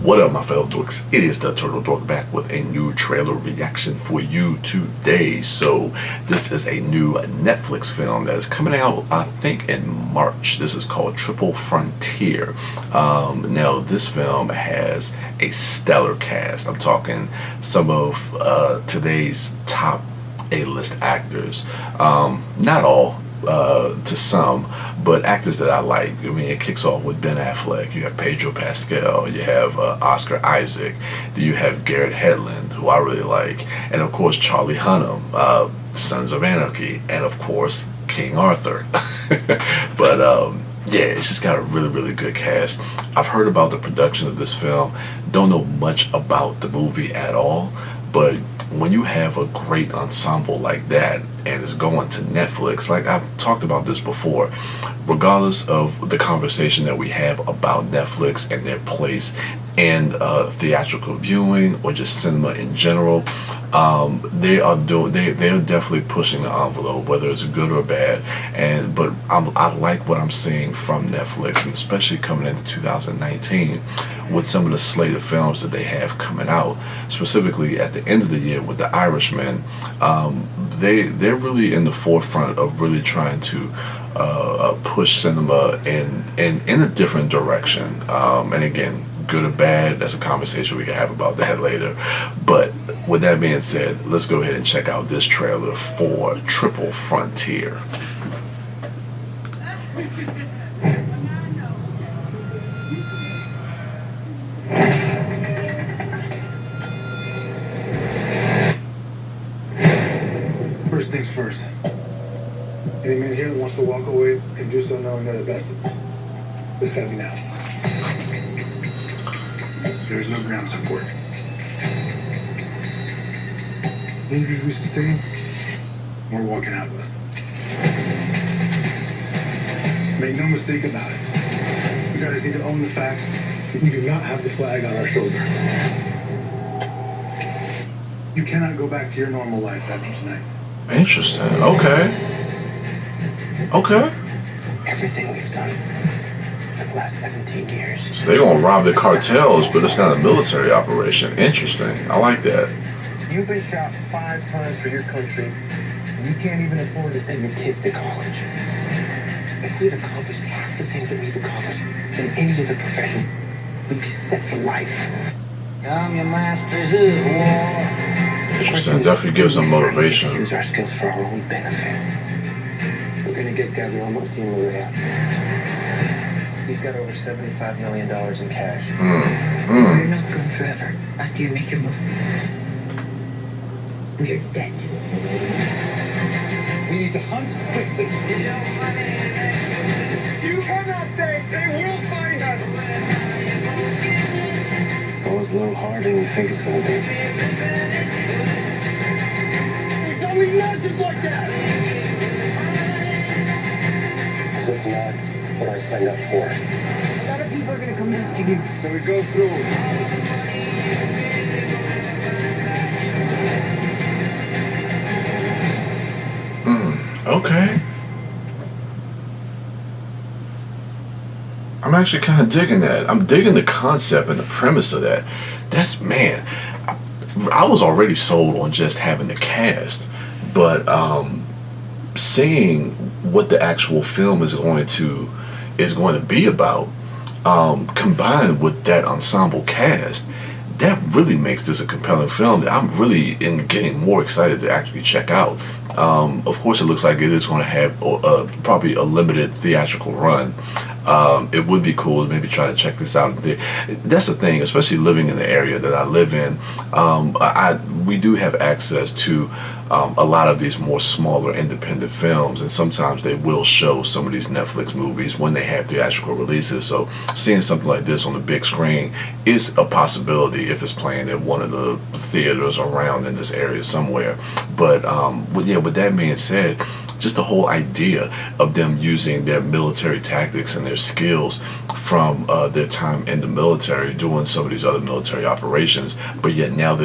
What up, my fellow dorks? It is the Turtle Dork back with a new trailer reaction for you today. So this is a new Netflix film that is coming out, I think, in March. This is called Triple Frontier. Now this film has a stellar cast. I'm talking some of today's top A-list actors. Not all. To some, but actors that I like. I mean, it kicks off with Ben Affleck. You have Pedro Pascal. You have Oscar Isaac. You have Garrett Hedlund, who I really like, and of course Charlie Hunnam, Sons of Anarchy, and of course King Arthur. But yeah, it's just got a really good cast. I've heard about the production of this film. Don't know much about the movie at all, but when you have a great ensemble like that and it's going to Netflix, like I've talked about this before, regardless of the conversation that we have about Netflix and their place in theatrical viewing or just cinema in general, they're definitely pushing the envelope, whether it's good or bad. But I like what I'm seeing from Netflix, and especially coming into 2019 with some of the slated films that they have coming out, specifically at the end of the year with The Irishman. They're really in the forefront of really trying to push cinema in a different direction. And again, good or bad, that's a conversation we can have about that later. But with that being said, let's go ahead and check out this trailer for Triple Frontier. First things first. Any man here that wants to walk away can do so knowing they're the best of us. This gotta be now. There's no ground support. Injuries we sustain, we're walking out with. Make no mistake about it. You guys need to own the fact that we do not have the flag on our shoulders. You cannot go back to your normal life after tonight. Interesting. Okay. Everything we've done for the last 17 years. So they're gonna rob the cartels, but it's not a military operation. Interesting. I like that. You've been shot 5 times for your country, and you can't even afford to send your kids to college. If we had accomplished half the things that we've accomplished in any other profession, we'd be set for life. Come, your masters of war. Interesting. Definitely gives them motivation. Use our skills for our own benefit. We're gonna get Gabriel Martin Maria. He's got over $75 million in cash. We're not gone forever after you make your move. We're dead. We need to hunt quickly. You cannot think they will find us. It's always a little harder than you think it's gonna be. We don't imagine like that. This is not what I signed up for. A lot of people are gonna come after you. So we go through. Okay. I'm actually kind of digging that. I'm digging the concept and the premise of that. That's, man, I was already sold on just having the cast, but seeing what the actual film is going to be about, combined with that ensemble cast, that really makes this a compelling film that I'm really getting more excited to actually check out. Of course, it looks like it is going to have probably a limited theatrical run. It would be cool to maybe try to check this out. That's the thing, especially living in the area that I live in. We do have access to a lot of these more smaller independent films, and sometimes they will show some of these Netflix movies when they have theatrical releases. So seeing something like this on the big screen is a possibility if it's playing at one of the theaters around in this area somewhere. But with that being said, just the whole idea of them using their military tactics and their skills from their time in the military, doing some of these other military operations, but yet now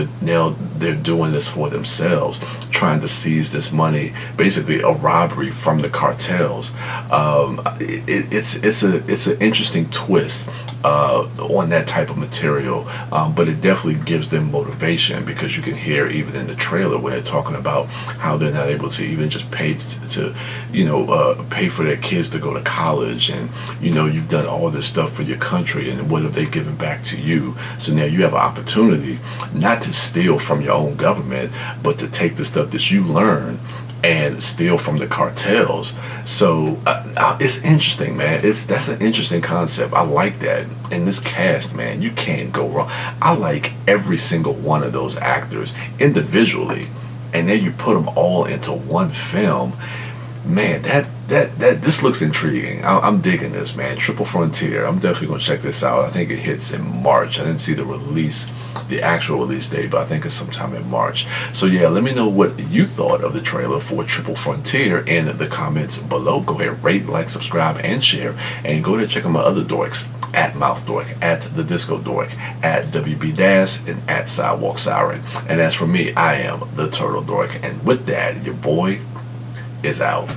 they're doing this for themselves, trying to seize this money, basically a robbery from the cartels. It's an interesting twist on that type of material, but it definitely gives them motivation, because you can hear even in the trailer when they're talking about how they're not able to even just pay to pay for their kids to go to college, and you've done all this stuff for your country, and what have they given back to you? So now you have an opportunity not to steal from your own government, but to take the stuff that you learn and steal from the cartels. So it's interesting, man. That's an interesting concept. I like that. In this cast, man, you can't go wrong. I like every single one of those actors individually, and then you put them all into one film. Man, that this looks intriguing. I'm digging this, man. Triple Frontier. I'm definitely gonna check this out. I think it hits in March. I didn't see the actual release date, but I think it's sometime in March. So yeah, let me know what you thought of the trailer for Triple Frontier in the comments below. Go ahead, rate, like, subscribe, and share, and go ahead and check out my other dorks at Mouth Dork, at the Disco Dork, at WB Das, and at Sidewalk Siren. And as for me, I am the Turtle Dork, and with that, your boy is out.